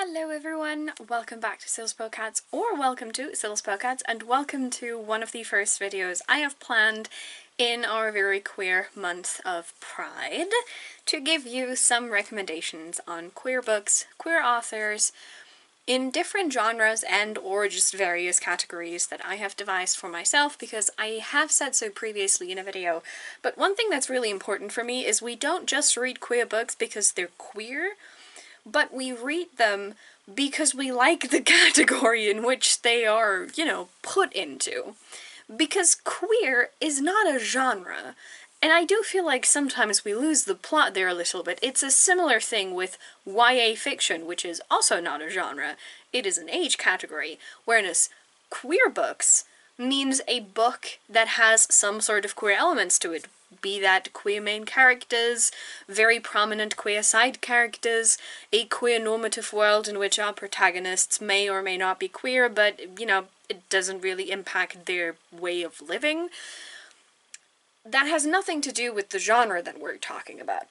Hello everyone, welcome back to Silspocats, or welcome to Silspocats, and welcome to one of the first videos I have planned in our very queer month of Pride to give you some recommendations on queer books, queer authors, in different genres and or just various categories that I have devised for myself because I have said so previously in a video. But one thing that's really important for me is we don't just read queer books because they're queer, but we read them because we like the category in which they are, put into. Because queer is not a genre, and I do feel like sometimes we lose the plot there a little bit. It's a similar thing with YA fiction, which is also not a genre. It is an age category, whereas queer books means a book that has some sort of queer elements to it, be that queer main characters, very prominent queer side characters, a queer normative world in which our protagonists may or may not be queer, but, it doesn't really impact their way of living. That has nothing to do with the genre that we're talking about.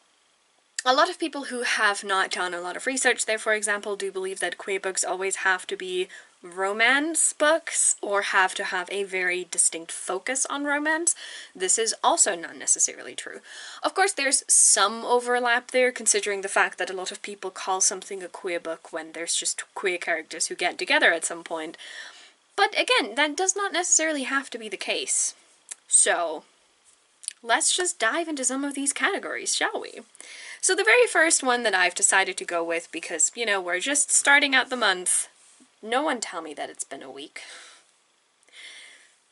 A lot of people who have not done a lot of research there, for example, do believe that queer books always have to be romance books or have to have a very distinct focus on romance. This is also not necessarily true. Of course, there's some overlap there, considering the fact that a lot of people call something a queer book when there's just queer characters who get together at some point. But again, that does not necessarily have to be the case. So, let's just dive into some of these categories, shall we? So the very first one that I've decided to go with, because, we're just starting out the month. No one tell me that it's been a week.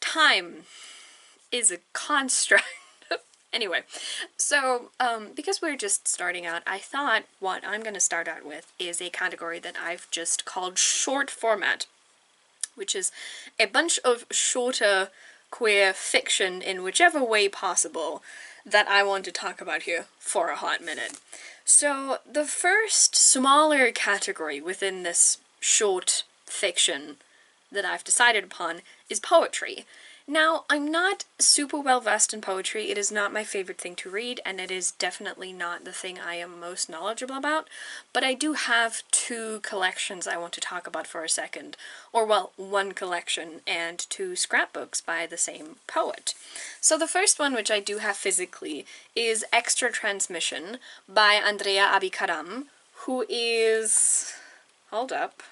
Time is a construct. Anyway, so, because we're just starting out, I thought what I'm going to start out with is a category that I've just called short format, which is a bunch of shorter queer fiction in whichever way possible that I want to talk about here for a hot minute. So the first smaller category within this short fiction that I've decided upon is poetry. Now, I'm not super well versed in poetry. It is not my favorite thing to read, and it is definitely not the thing I am most knowledgeable about, but I do have two collections I want to talk about for a second. Or, well, one collection and two scrapbooks by the same poet. So the first one, which I do have physically, is Extra Transmission by Andrea Abikaram, who is... hold up.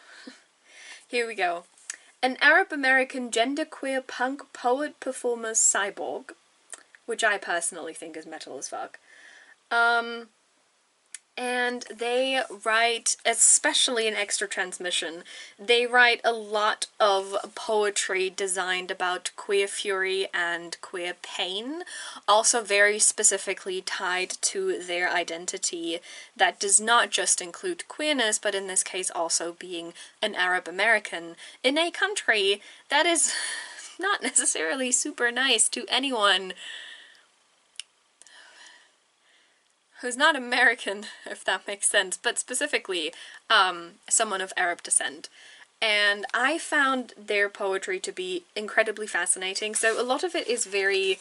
Here we go. An Arab-American genderqueer punk poet performer cyborg, which I personally think is metal as fuck. And they write, especially in Extra Transmission, they write a lot of poetry designed about queer fury and queer pain, also very specifically tied to their identity that does not just include queerness, but in this case also being an Arab American in a country that is not necessarily super nice to anyone who's not American, if that makes sense, but specifically someone of Arab descent. And I found their poetry to be incredibly fascinating. So a lot of it is very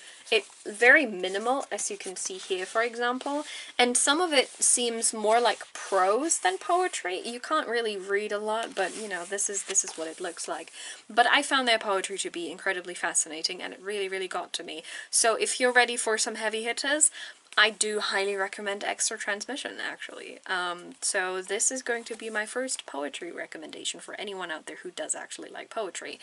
minimal, as you can see here, for example. And some of it seems more like prose than poetry. You can't really read a lot, but, this is what it looks like. But I found their poetry to be incredibly fascinating, and it really, really got to me. So if you're ready for some heavy hitters, I do highly recommend Extra Transmission, actually. So this is going to be my first poetry recommendation for anyone out there who does actually like poetry.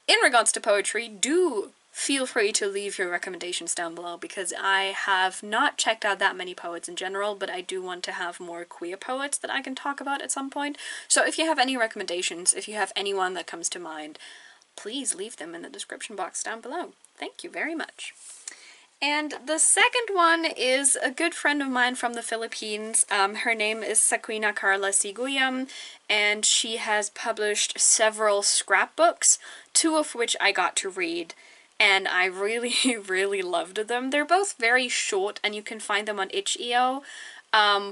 In regards to poetry, do feel free to leave your recommendations down below, because I have not checked out that many poets in general, but I do want to have more queer poets that I can talk about at some point. So if you have any recommendations, if you have anyone that comes to mind, please leave them in the description box down below. Thank you very much. And the second one is a good friend of mine from the Philippines. Her name is Saquina Carla Siguyam, and she has published several scrapbooks, two of which I got to read, and I really, really loved them. They're both very short, and you can find them on itch.io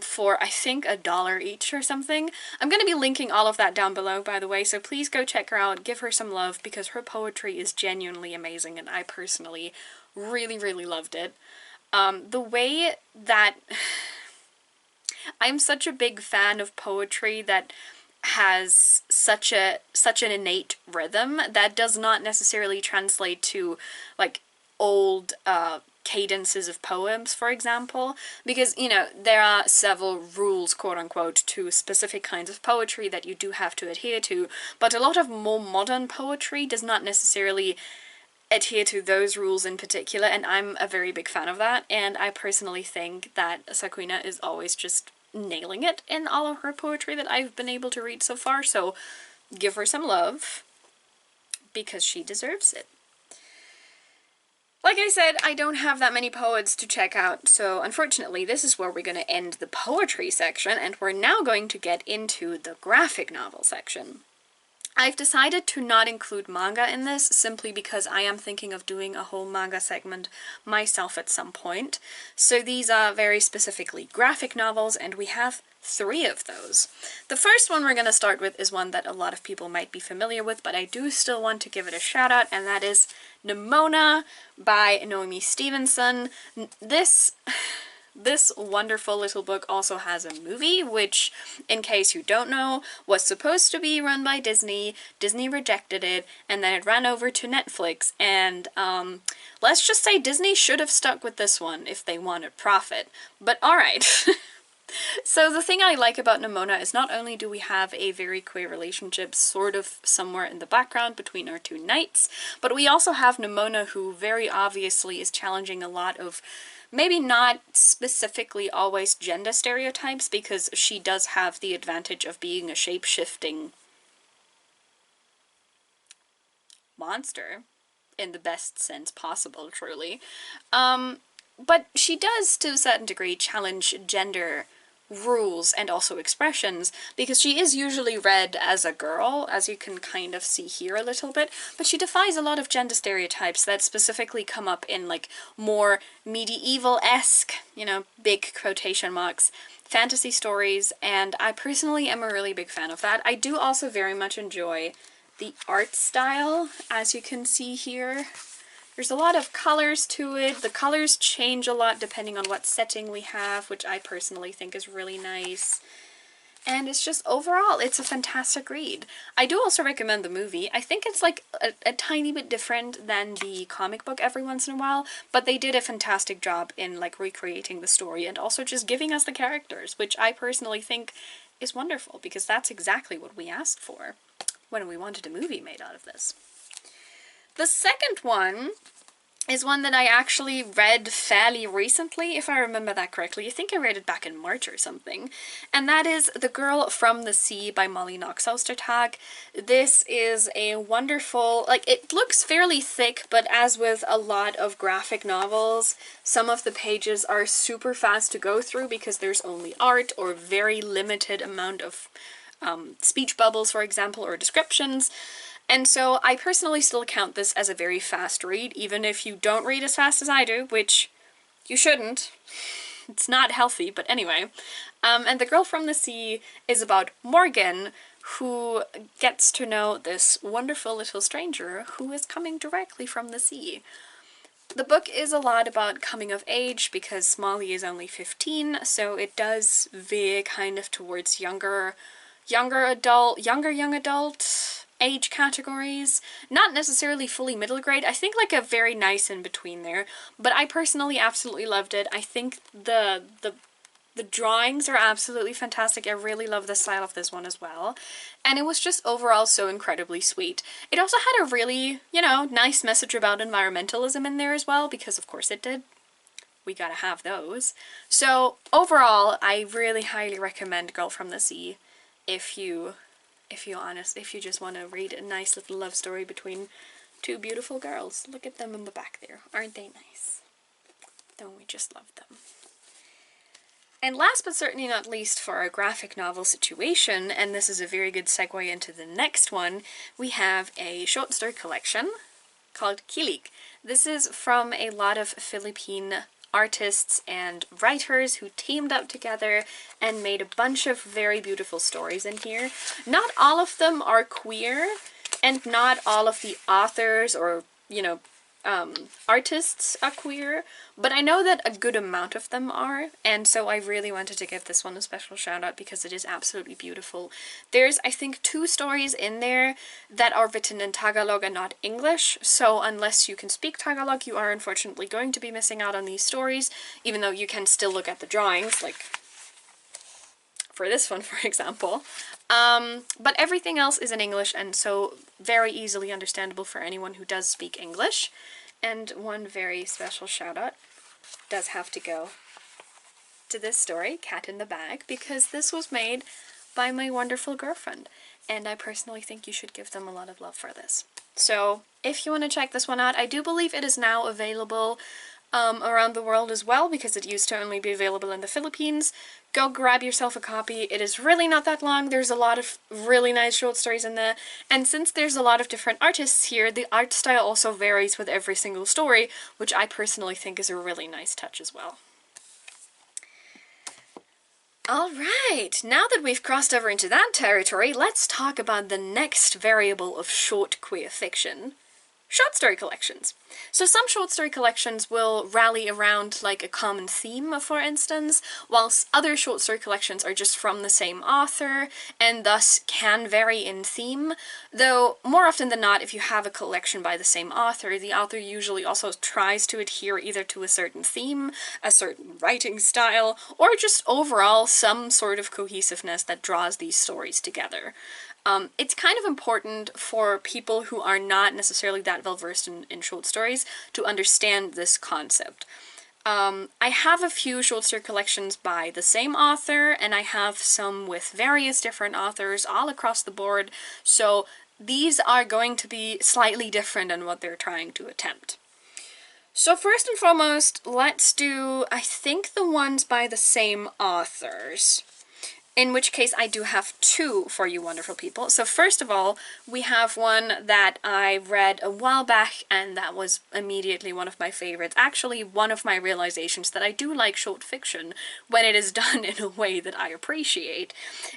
for, I think, $1 each or something. I'm going to be linking all of that down below, by the way, so please go check her out, give her some love, because her poetry is genuinely amazing, and I personally really, really loved it. The way that I'm such a big fan of poetry that has such an innate rhythm that does not necessarily translate to like old cadences of poems, for example, because, you know, there are several rules, quote unquote, to specific kinds of poetry that you do have to adhere to, but a lot of more modern poetry does not necessarily adhere to those rules in particular, and I'm a very big fan of that, and I personally think that Sakuna is always just nailing it in all of her poetry that I've been able to read so far, so give her some love, because she deserves it. Like I said, I don't have that many poets to check out, so unfortunately this is where we're going to end the poetry section, and we're now going to get into the graphic novel section. I've decided to not include manga in this simply because I am thinking of doing a whole manga segment myself at some point. So these are very specifically graphic novels, and we have 3 of those. The first one we're going to start with is one that a lot of people might be familiar with, but I do still want to give it a shout out, and that is Nimona by Noemi Stevenson. This wonderful little book also has a movie, which, in case you don't know, was supposed to be run by Disney. Disney rejected it, and then it ran over to Netflix, and let's just say Disney should have stuck with this one if they wanted profit. But alright. So the thing I like about Nimona is not only do we have a very queer relationship sort of somewhere in the background between our 2 knights, but we also have Nimona, who very obviously is challenging a lot of maybe not specifically always gender stereotypes, because she does have the advantage of being a shape-shifting monster, in the best sense possible, truly. But she does, to a certain degree, challenge gender rules and also expressions, because she is usually read as a girl, as you can kind of see here a little bit, but she defies a lot of gender stereotypes that specifically come up in like more medieval-esque, you know, big quotation marks, fantasy stories, and I personally am a really big fan of that. I do also very much enjoy the art style, as you can see here. There's a lot of colors to it. The colors change a lot depending on what setting we have, which I personally think is really nice. And it's just, overall, it's a fantastic read. I do also recommend the movie. I think it's like a tiny bit different than the comic book every once in a while, but they did a fantastic job in like recreating the story and also just giving us the characters, which I personally think is wonderful, because that's exactly what we asked for when we wanted a movie made out of this. The second one is one that I actually read fairly recently, if I remember that correctly. I think I read it back in March or something. And that is The Girl from the Sea by Molly Knox Ostertag. This is a wonderful, like, it looks fairly thick, but as with a lot of graphic novels, some of the pages are super fast to go through because there's only art or very limited amount of speech bubbles, for example, or descriptions. And so I personally still count this as a very fast read, even if you don't read as fast as I do, which you shouldn't. It's not healthy, but anyway. And The Girl from the Sea is about Morgan, who gets to know this wonderful little stranger who is coming directly from the sea. The book is a lot about coming of age, because Molly is only 15, so it does veer kind of towards young adult age categories. Not necessarily fully middle grade, I think like a very nice in between there, but I personally absolutely loved it. I think the drawings are absolutely fantastic. I really love the style of this one as well, and it was just overall so incredibly sweet. It also had a really, you know, nice message about environmentalism in there as well, because of course it did. We gotta have those. So overall, I really highly recommend Girl from the Sea if you just want to read a nice little love story between 2 beautiful girls. Look at them in the back there. Aren't they nice? Don't we just love them? And last but certainly not least for our graphic novel situation, and this is a very good segue into the next one, we have a short story collection called Kilik. This is from a lot of Philippine artists and writers who teamed up together and made a bunch of very beautiful stories in here. Not all of them are queer, and not all of the authors or, you know, artists are queer, but I know that a good amount of them are, and so I really wanted to give this one a special shout out because it is absolutely beautiful. There's, I think, 2 stories in there that are written in Tagalog and not English, so unless you can speak Tagalog, you are unfortunately going to be missing out on these stories, even though you can still look at the drawings, like for this one, for example. But everything else is in English, and so very easily understandable for anyone who does speak English. And one very special shout out does have to go to this story, Cat in the Bag, because this was made by my wonderful girlfriend, and I personally think you should give them a lot of love for this. So if you want to check this one out, I do believe it is now available around the world as well, because it used to only be available in the Philippines. Go grab yourself a copy. It is really not that long. There's a lot of really nice short stories in there, and since there's a lot of different artists here, the art style also varies with every single story, which I personally think is a really nice touch as well. Alright, now that we've crossed over into that territory, let's talk about the next variable of short queer fiction. Short story collections. So some short story collections will rally around like a common theme, for instance, whilst other short story collections are just from the same author and thus can vary in theme, though more often than not, if you have a collection by the same author, the author usually also tries to adhere either to a certain theme, a certain writing style, or just overall some sort of cohesiveness that draws these stories together. It's kind of important for people who are not necessarily that well versed in short stories to understand this concept. I have a few short story collections by the same author, and I have some with various different authors all across the board, so these are going to be slightly different in what they're trying to attempt. So first and foremost, let's do, I think, the ones by the same authors. In which case I do have 2 for you wonderful people. So first of all, we have one that I read a while back, and that was immediately one of my favorites. Actually, one of my realizations that I do like short fiction when it is done in a way that I appreciate.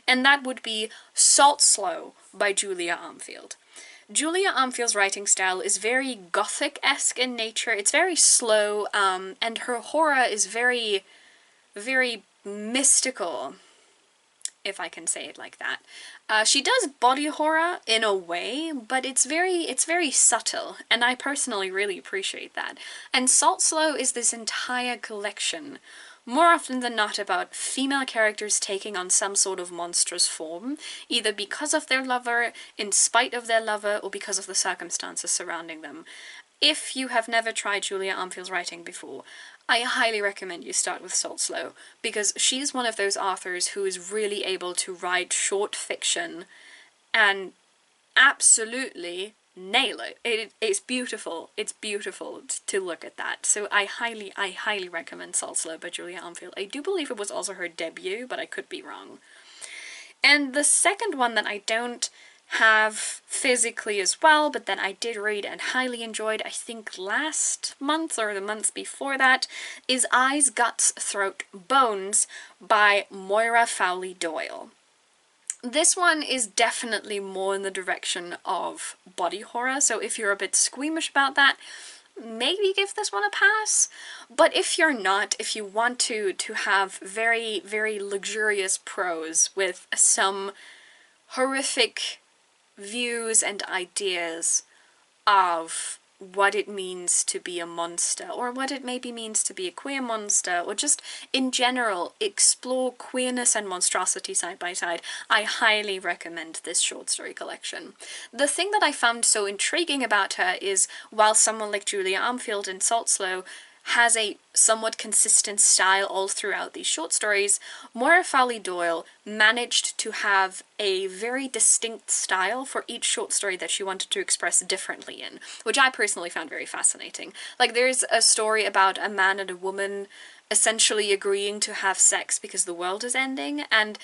And that would be Salt Slow by Julia Armfield. Julia Armfield's writing style is very gothic-esque in nature. It's very slow, and her horror is very, very mystical, if I can say it like that. She does body horror in a way, but it's very subtle, and I personally really appreciate that. And Salt Slow is this entire collection, more often than not, about female characters taking on some sort of monstrous form, either because of their lover, in spite of their lover, or because of the circumstances surrounding them. If you have never tried Julia Armfield's writing before, I highly recommend you start with Salt Slow, because she's one of those authors who is really able to write short fiction and absolutely nail it. It's beautiful. It's beautiful to look at that. So I highly recommend Salt Slow by Julia Armfield. I do believe it was also her debut, but I could be wrong. And the second one that I don't have physically as well, but that I did read and highly enjoyed, I think last month or the months before that, is Eyes, Guts, Throat, Bones by Moira Fowley Doyle. This one is definitely more in the direction of body horror, so if you're a bit squeamish about that, maybe give this one a pass. But if you're not, if you want to have very, very luxurious prose with some horrific views and ideas of what it means to be a monster, or what it maybe means to be a queer monster, or just in general explore queerness and monstrosity side by side, I highly recommend this short story collection. The thing that I found so intriguing about her is, while someone like Julia Armfield in Salt Slow has a somewhat consistent style all throughout these short stories, Moira Fowley Doyle managed to have a very distinct style for each short story that she wanted to express differently in, which I personally found very fascinating. Like, there's a story about a man and a woman essentially agreeing to have sex because the world is ending, and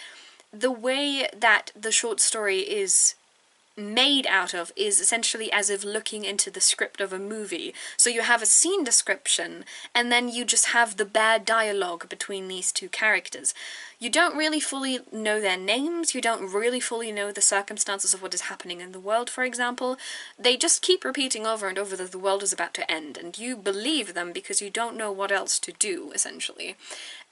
the way that the short story is made out of is essentially as if looking into the script of a movie. So you have a scene description, and then you just have the bad dialogue between these two characters. You don't really fully know their names, you don't really fully know the circumstances of what is happening in the world, for example. They just keep repeating over and over that the world is about to end, and you believe them because you don't know what else to do, essentially.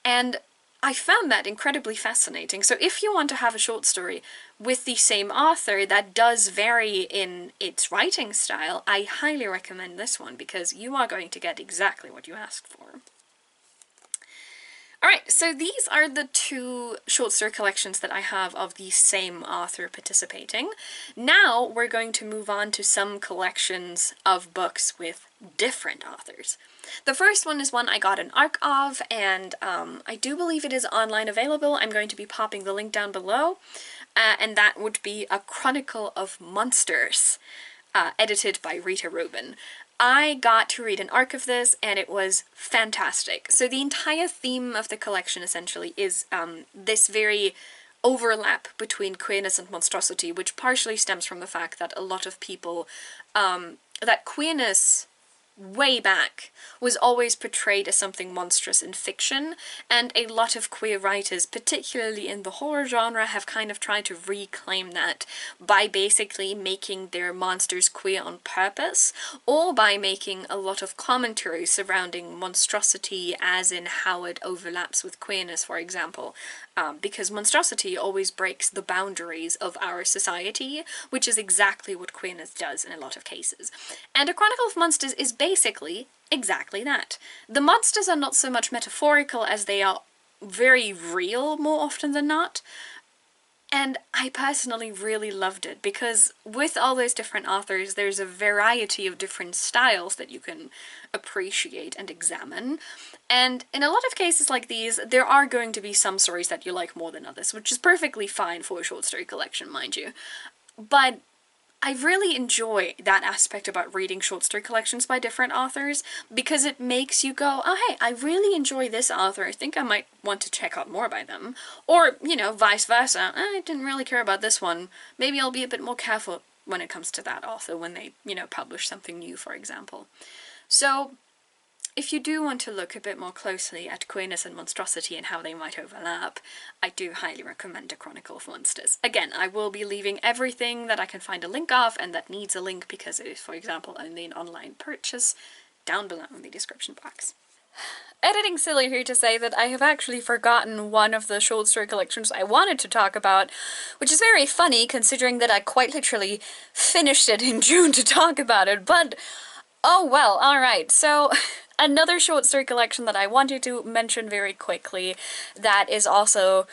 And I found that incredibly fascinating. So if you want to have a short story with the same author that does vary in its writing style, I highly recommend this one because you are going to get exactly what you asked for. Alright, so these are the two short story collections that I have of the same author participating. Now we're going to move on to some collections of books with different authors. The first one is one I got an ARC of, and I do believe it is online available. I'm going to be popping the link down below, and that would be A Chronicle of Monsters, edited by Rita Rubin. I got to read an arc of this, and it was fantastic. So the entire theme of the collection, essentially, is this very overlap between queerness and monstrosity, which partially stems from the fact that a lot of people, that queerness way back was always portrayed as something monstrous in fiction, and a lot of queer writers, particularly in the horror genre, have kind of tried to reclaim that by basically making their monsters queer on purpose, or by making a lot of commentary surrounding monstrosity as in how it overlaps with queerness, for example. Because monstrosity always breaks the boundaries of our society, which is exactly what queerness does in a lot of cases. And A Chronicle of Monsters is basically exactly that. The monsters are not so much metaphorical as they are very real more often than not. And I personally really loved it, because with all those different authors, there's a variety of different styles that you can appreciate and examine. And in a lot of cases like these, there are going to be some stories that you like more than others, which is perfectly fine for a short story collection, mind you. But I really enjoy that aspect about reading short story collections by different authors, because it makes you go, oh hey, I really enjoy this author, I think I might want to check out more by them. Or, you know, vice versa, I didn't really care about this one, maybe I'll be a bit more careful when it comes to that author when they, you know, publish something new, for example. So, if you do want to look a bit more closely at queerness and monstrosity and how they might overlap, I do highly recommend A Chronicle of Monsters. Again, I will be leaving everything that I can find a link of and that needs a link because it is, for example, only an online purchase, down below in the description box. Editing silly here to say that I have actually forgotten one of the short story collections I wanted to talk about, which is very funny considering that I quite literally finished it in June to talk about it, but oh well, alright, so another short story collection that I wanted to mention very quickly that is also,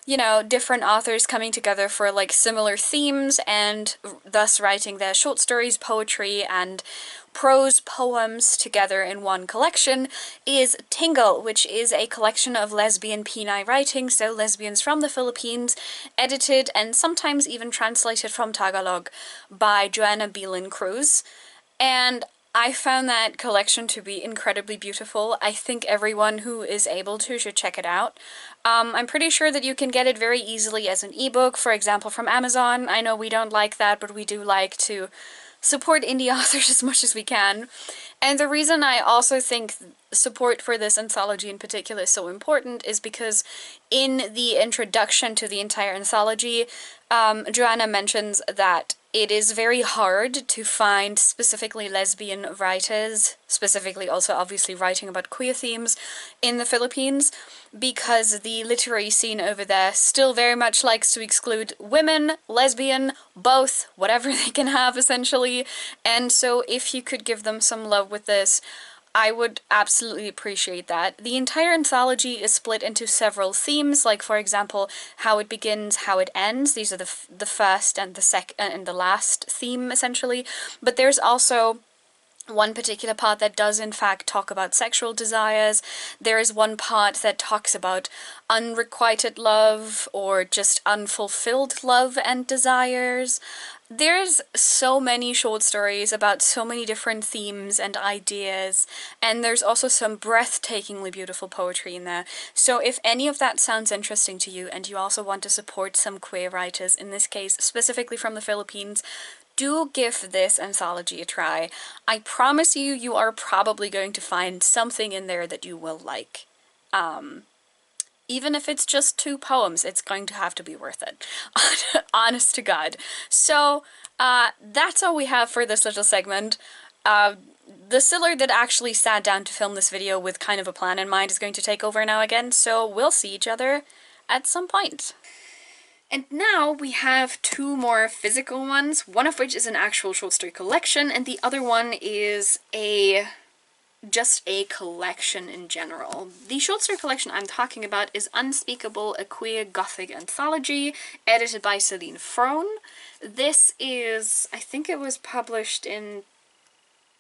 you know, different authors coming together for like similar themes and thus writing their short stories, poetry, and prose poems together in one collection is Tingle, which is a collection of lesbian Pinay writing, so lesbians from the Philippines, edited and sometimes even translated from Tagalog by Joanna Beelin Cruz. And I found that collection to be incredibly beautiful. I think everyone who is able to should check it out. I'm pretty sure that you can get it very easily as an ebook, for example from Amazon. I know we don't like that, but we do like to support indie authors as much as we can. And the reason I also think support for this anthology in particular is so important is because in the introduction to the entire anthology, Joanna mentions that it is very hard to find specifically lesbian writers, specifically also obviously writing about queer themes in the Philippines, because the literary scene over there still very much likes to exclude women, lesbian, both, whatever they can have essentially, and so if you could give them some love with this, I would absolutely appreciate that. The entire anthology is split into several themes, like for example, how it begins, how it ends. These are the first and the second and the last theme essentially. But there's also one particular part that does in fact talk about sexual desires. There is one part that talks about unrequited love or just unfulfilled love and desires. There's so many short stories about so many different themes and ideas, and there's also some breathtakingly beautiful poetry in there. So if any of that sounds interesting to you and you also want to support some queer writers, in this case specifically from the Philippines, do give this anthology a try. I promise you, you are probably going to find something in there that you will like. Even if it's just 2 poems, it's going to have to be worth it. Honest to God. So, that's all we have for this little segment. The Siller that actually sat down to film this video with kind of a plan in mind is going to take over now again, so we'll see each other at some point. And now we have 2 more physical ones, one of which is an actual short story collection, and the other one is just a collection in general. The short story collection I'm talking about is Unspeakable, a Queer Gothic Anthology, edited by Celine Frone. This is, I think it was published in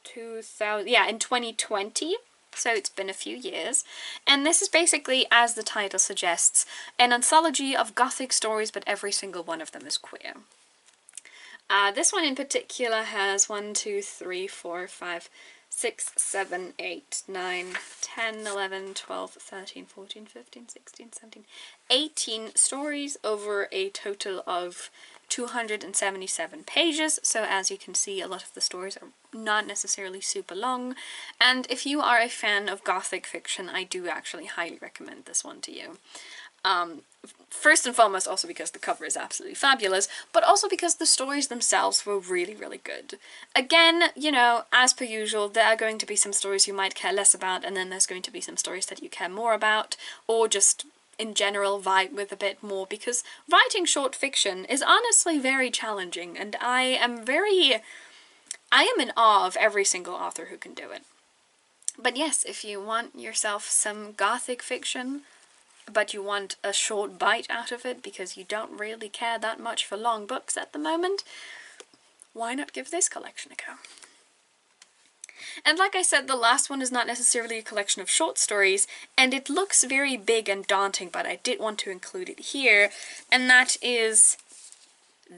2020. So it's been a few years, and this is basically, as the title suggests, an anthology of Gothic stories, but every single one of them is queer. This one in particular has 1, 2, 3, 4, 5, 6, 7, 8, 9, 10, 11, 12, 13, 14, 15, 16, 17, 18 stories over a total of 277 pages, so as you can see, a lot of the stories are not necessarily super long, and if you are a fan of Gothic fiction, I do actually highly recommend this one to you. First and foremost, also because the cover is absolutely fabulous, but also because the stories themselves were really, really good. Again, you know, as per usual, there are going to be some stories you might care less about, and then there's going to be some stories that you care more about, or just in general vibe with a bit more, because writing short fiction is honestly very challenging, and I am in awe of every single author who can do it. But yes, if you want yourself some Gothic fiction, but you want a short bite out of it because you don't really care that much for long books at the moment, why not give this collection a go? And like I said, the last one is not necessarily a collection of short stories, and it looks very big and daunting, but I did want to include it here, and that is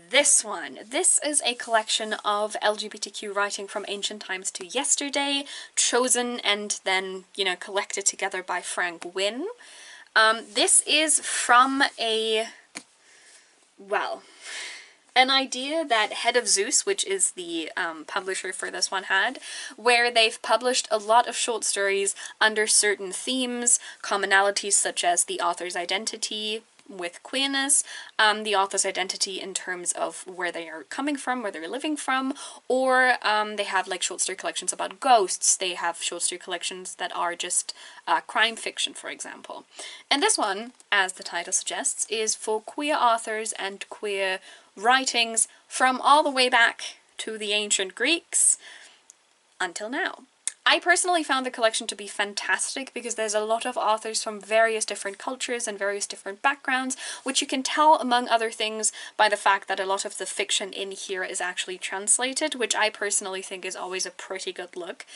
this one. This is a collection of LGBTQ writing from ancient times to yesterday, chosen and then, you know, collected together by Frank Wynne. This is from an idea that Head of Zeus, which is the publisher for this one, had, where they've published a lot of short stories under certain themes, commonalities such as the author's identity with queerness, the author's identity in terms of where they are coming from, where they're living from, or they have like short story collections about ghosts, they have short story collections that are just crime fiction, for example. And this one, as the title suggests, is for queer authors and queer writings from all the way back to the ancient Greeks until now. I personally found the collection to be fantastic because there's a lot of authors from various different cultures and various different backgrounds, which you can tell, among other things, by the fact that a lot of the fiction in here is actually translated, which I personally think is always a pretty good look.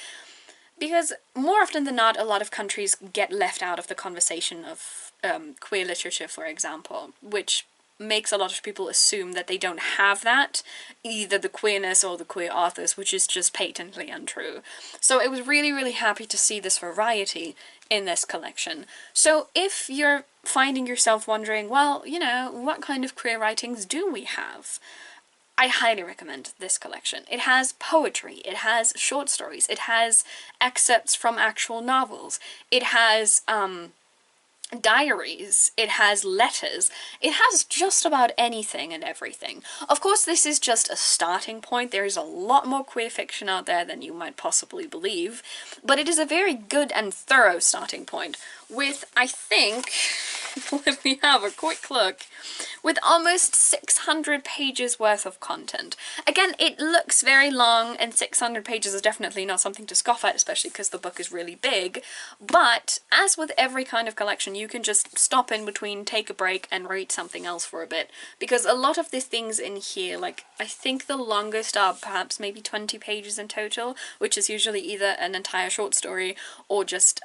Because more often than not, a lot of countries get left out of the conversation of queer literature, for example, which makes a lot of people assume that they don't have that, either the queerness or the queer authors, which is just patently untrue. So I was really, really happy to see this variety in this collection. So if you're finding yourself wondering, well, you know, what kind of queer writings do we have? I highly recommend this collection. It has poetry, it has short stories, it has excerpts from actual novels, it has diaries, it has letters, it has just about anything and everything. Of course, this is just a starting point. There is a lot more queer fiction out there than you might possibly believe, but it is a very good and thorough starting point. with, I think, let me have a quick look, with almost 600 pages worth of content. Again, it looks very long, and 600 pages is definitely not something to scoff at, especially because the book is really big, but as with every kind of collection, you can just stop in between, take a break, and read something else for a bit, because a lot of the things in here, like, I think the longest are perhaps maybe 20 pages in total, which is usually either an entire short story or just,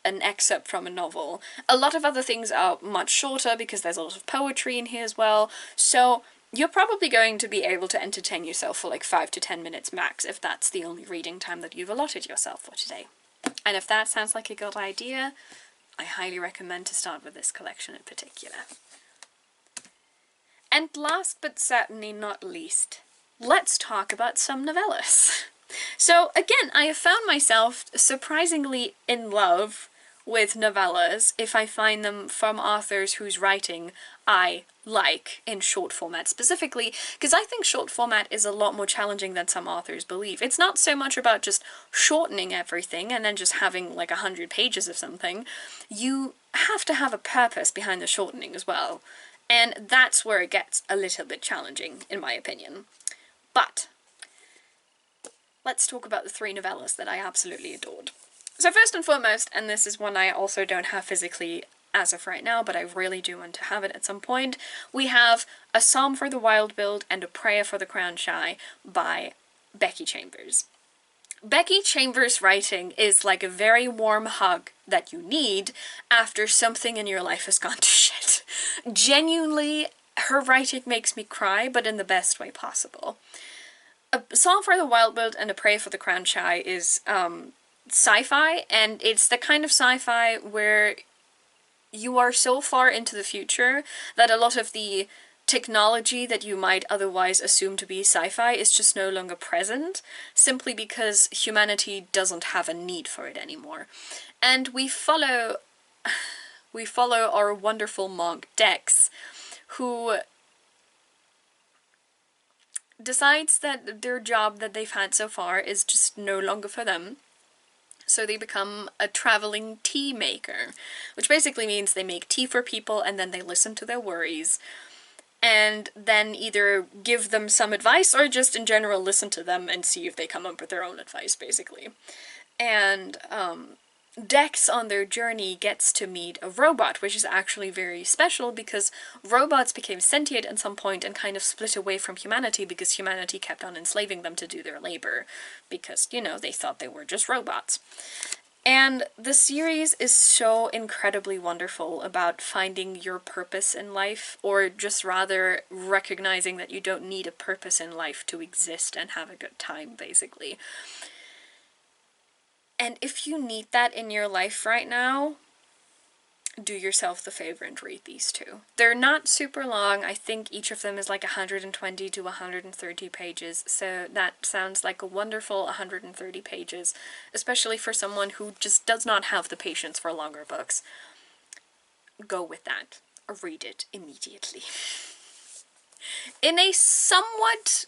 an excerpt from a novel. A lot of other things are much shorter because there's a lot of poetry in here as well, so you're probably going to be able to entertain yourself for like 5 to 10 minutes max if that's the only reading time that you've allotted yourself for today. And if that sounds like a good idea, I highly recommend to start with this collection in particular. And last but certainly not least, let's talk about some novellas. So again, I have found myself surprisingly in love with novellas if I find them from authors whose writing I like in short format specifically, because I think short format is a lot more challenging than some authors believe. It's not so much about just shortening everything and then just having like 100 pages of something. You have to have a purpose behind the shortening as well, and that's where it gets a little bit challenging in my opinion. But let's talk about the 3 novellas that I absolutely adored. So first and foremost, and this is one I also don't have physically as of right now, but I really do want to have it at some point, we have A Psalm for the Wild-Billed and A Prayer for the Crowned Shy by Becky Chambers. Becky Chambers' writing is like a very warm hug that you need after something in your life has gone to shit. Genuinely, her writing makes me cry, but in the best way possible. A Psalm for the Wild-Billed and A Prayer for the Crowned Shy is, sci-fi, and it's the kind of sci-fi where you are so far into the future that a lot of the technology that you might otherwise assume to be sci-fi is just no longer present, simply because humanity doesn't have a need for it anymore. And we follow our wonderful monk Dex, who decides that their job that they've had so far is just no longer for them. So they become a traveling tea maker, which basically means they make tea for people and then they listen to their worries, and then either give them some advice or just in general listen to them and see if they come up with their own advice, basically. And Dex on their journey gets to meet a robot, which is actually very special because robots became sentient at some point and kind of split away from humanity because humanity kept on enslaving them to do their labor because, you know, they thought they were just robots. And the series is so incredibly wonderful about finding your purpose in life, or just rather recognizing that you don't need a purpose in life to exist and have a good time, basically. And if you need that in your life right now, do yourself the favor and read these 2. They're not super long. I think each of them is like 120 to 130 pages, so that sounds like a wonderful 130 pages, especially for someone who just does not have the patience for longer books. Go with that, or read it immediately. In a somewhat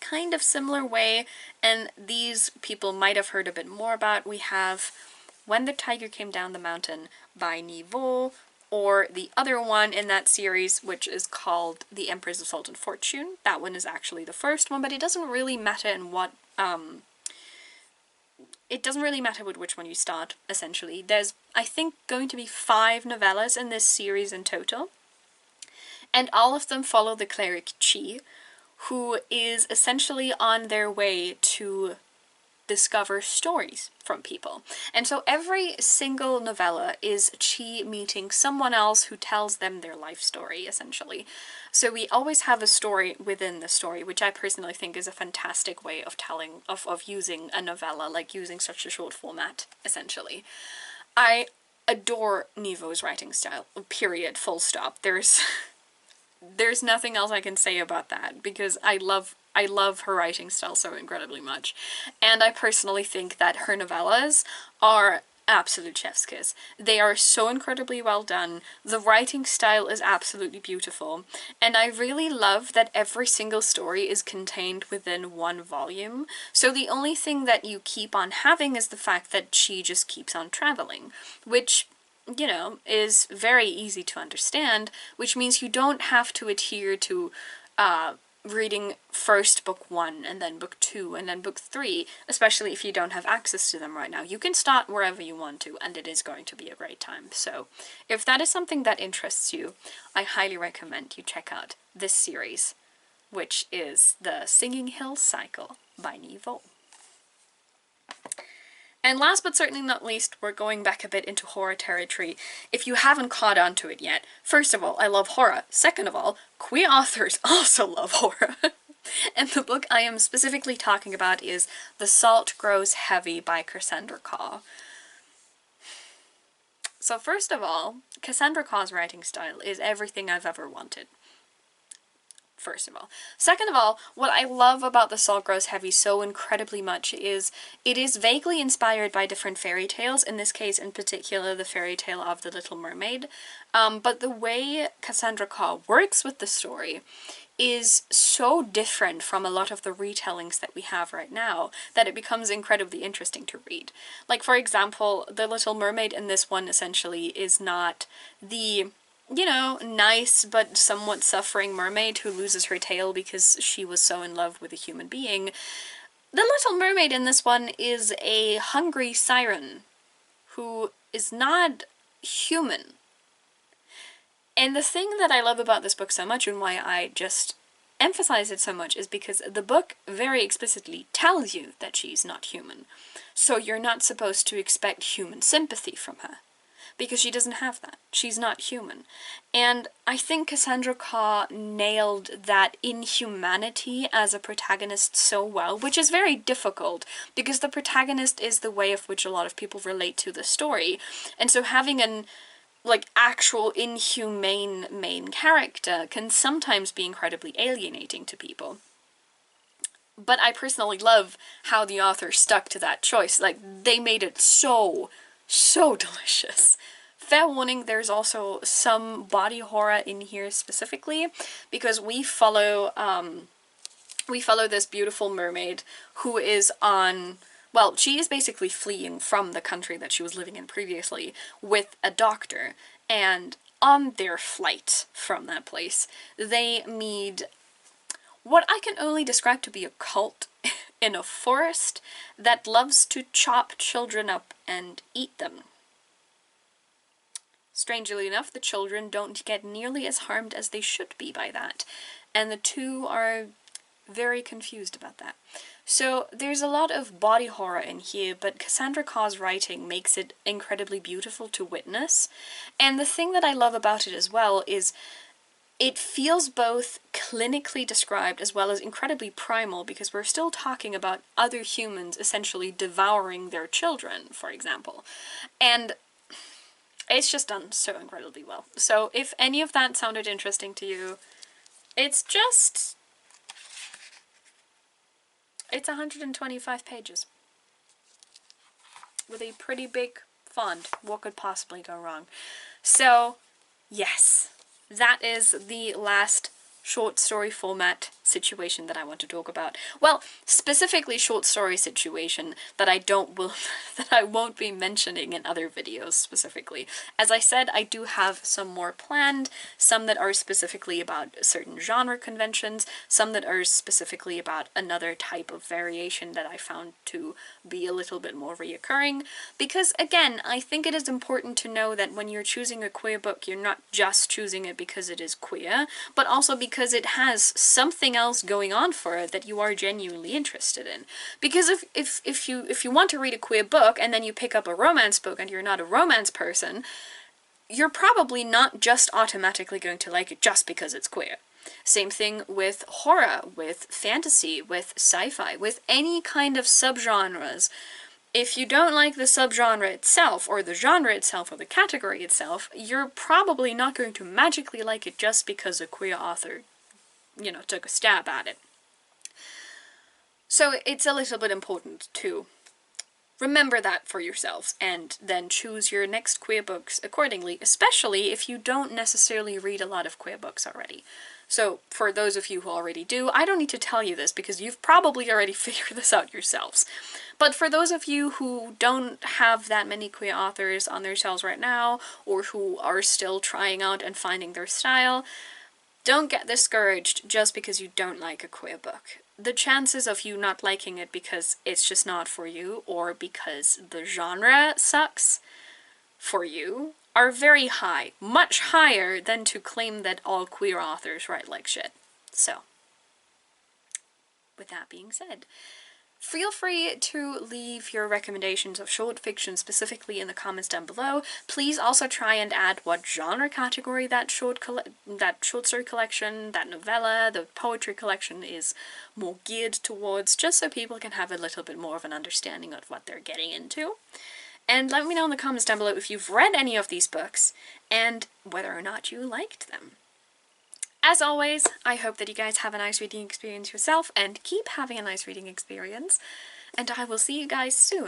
kind of similar way, and these people might have heard a bit more about, we have When the Tiger Came Down the Mountain by Nhi Vo, or the other one in that series, which is called The Empress of Salt and Fortune. That one is actually the first one, but it doesn't really matter in what, it doesn't really matter with which one you start, essentially. There's, I think, going to be 5 novellas in this series in total, and all of them follow the cleric Chi, who is essentially on their way to discover stories from people. And so every single novella is Chi meeting someone else who tells them their life story, essentially. So we always have a story within the story, which I personally think is a fantastic way of telling, of using a novella, like using such a short format, essentially. I adore Nhi Vo's writing style, period, full stop. There's nothing else I can say about that, because I love her writing style so incredibly much. And I personally think that her novellas are absolute chef's kiss. They are so incredibly well done. The writing style is absolutely beautiful. And I really love that every single story is contained within one volume. So the only thing that you keep on having is the fact that she just keeps on traveling, which you know, is very easy to understand, which means you don't have to adhere to reading first book 1 and then book 2 and then book 3, especially if you don't have access to them right now. You can start wherever you want to, and it is going to be a great time. So if that is something that interests you, I highly recommend you check out this series, which is the Singing Hills Cycle by Nivo. And last but certainly not least, we're going back a bit into horror territory. If you haven't caught on to it yet, first of all, I love horror. Second of all, queer authors also love horror. And the book I am specifically talking about is The Salt Grows Heavy by Cassandra Khaw. So first of all, Cassandra Khaw's writing style is everything I've ever wanted. First of all. Second of all, what I love about The Salt Grows Heavy so incredibly much is it is vaguely inspired by different fairy tales, in this case in particular the fairy tale of The Little Mermaid, but the way Cassandra Khaw works with the story is so different from a lot of the retellings that we have right now that it becomes incredibly interesting to read. Like, for example, The Little Mermaid in this one essentially is not the, you know, nice but somewhat suffering mermaid who loses her tail because she was so in love with a human being. The Little Mermaid in this one is a hungry siren who is not human. And the thing that I love about this book so much, and why I just emphasize it so much, is because the book very explicitly tells you that she's not human. So you're not supposed to expect human sympathy from her, because she doesn't have that. She's not human. And I think Cassandra Khaw nailed that inhumanity as a protagonist so well, which is very difficult, because the protagonist is the way of which a lot of people relate to the story. And so having an actual inhumane main character can sometimes be incredibly alienating to people. But I personally love how the author stuck to that choice. Like, they made it so delicious. Fair warning, there's also some body horror in here specifically, because we follow this beautiful mermaid who is on, well, she is basically fleeing from the country that she was living in previously with a doctor, and on their flight from that place, they meet what I can only describe to be a cult in a forest that loves to chop children up and eat them. Strangely enough, the children don't get nearly as harmed as they should be by that, and the two are very confused about that. So there's a lot of body horror in here, but Cassandra Khaw's writing makes it incredibly beautiful to witness. And the thing that I love about it as well is it feels both clinically described as well as incredibly primal, because we're still talking about other humans essentially devouring their children, for example. And it's just done so incredibly well. So if any of that sounded interesting to you, it's 125 pages. With a pretty big font. What could possibly go wrong? So, yes, that is the last short story format situation that I want to talk about. Well, specifically short story situation that I won't be mentioning in other videos specifically. As I said, I do have some more planned, some that are specifically about certain genre conventions, some that are specifically about another type of variation that I found to be a little bit more reoccurring, because again, I think it is important to know that when you're choosing a queer book, you're not just choosing it because it is queer, but also because it has something else going on for it that you are genuinely interested in. Because if you want to read a queer book and then you pick up a romance book and you're not a romance person, you're probably not just automatically going to like it just because it's queer. Same thing with horror, with fantasy, with sci-fi, with any kind of subgenres. If you don't like the subgenre itself, or the genre itself, or the category itself, you're probably not going to magically like it just because a queer author, you know, took a stab at it. So it's a little bit important to remember that for yourselves, and then choose your next queer books accordingly, especially if you don't necessarily read a lot of queer books already. So, for those of you who already do, I don't need to tell you this because you've probably already figured this out yourselves. But for those of you who don't have that many queer authors on their shelves right now, or who are still trying out and finding their style, don't get discouraged just because you don't like a queer book. The chances of you not liking it because it's just not for you, or because the genre sucks for you, are very high. Much higher than to claim that all queer authors write like shit. So, with that being said, feel free to leave your recommendations of short fiction specifically in the comments down below. Please also try and add what genre category that short story collection, that novella, the poetry collection is more geared towards, just so people can have a little bit more of an understanding of what they're getting into. And let me know in the comments down below if you've read any of these books and whether or not you liked them. As always, I hope that you guys have a nice reading experience yourself and keep having a nice reading experience, and I will see you guys soon.